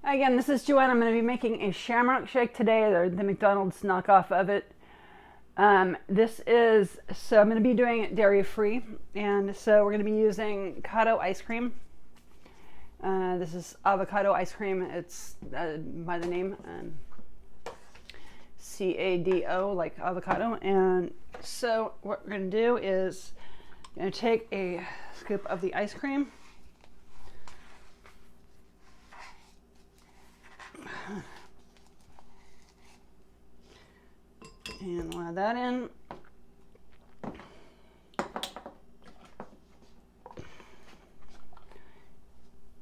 Again, this is Joanne. I'm going to be making a Shamrock shake today, or the McDonald's knockoff of it. I'm going to be doing it dairy free, and so we're going to be using Cado ice cream. This is avocado ice cream. It's by the name Cado, like avocado. And so what we're going to do is I'm going to take a scoop of the ice cream. And we'll add that in.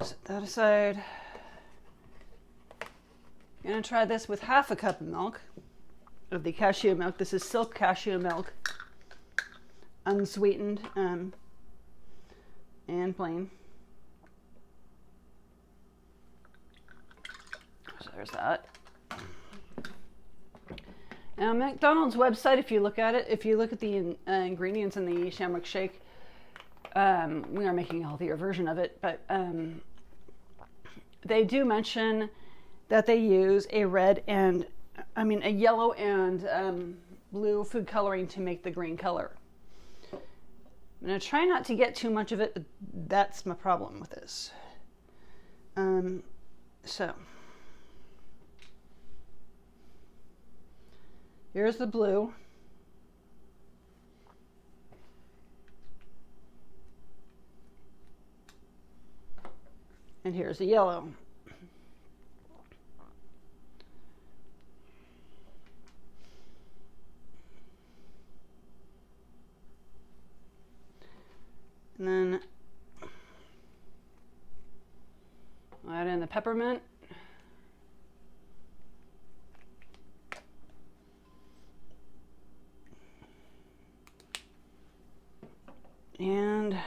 Set that aside. I'm going to try this with half a cup of milk, of the cashew milk. This is silk cashew milk, unsweetened and plain. So there's that. Now, McDonald's website, if you look at the ingredients in the Shamrock shake, we are making a healthier version of it, but they do mention that they use a yellow and blue food coloring to make the green color. I'm going to try not to get too much of it, but that's my problem with this. Here's the blue. And here's the yellow. And then I'll add in the peppermint. And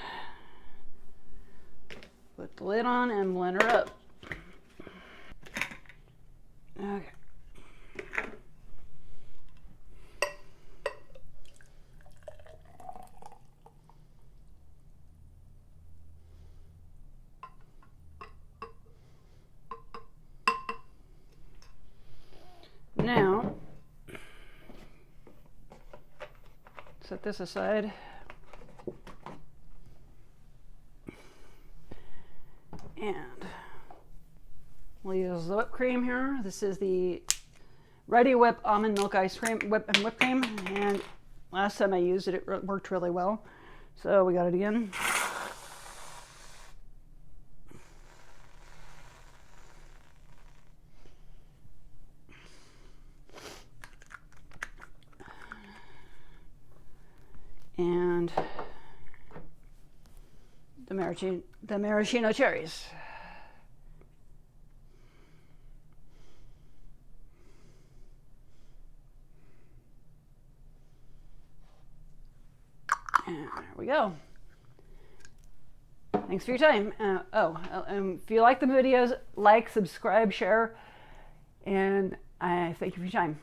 put the lid on and blend her up. Okay. Now, set this aside. And we'll use the whipped cream here. This is the Reddi Whip Almond milk ice cream, whipped cream. And last time I used it, it worked really well. So we got it again. And the Maraschino Cherries. And there we go. Thanks for your time. If you like the videos, like, subscribe, share, and I thank you for your time.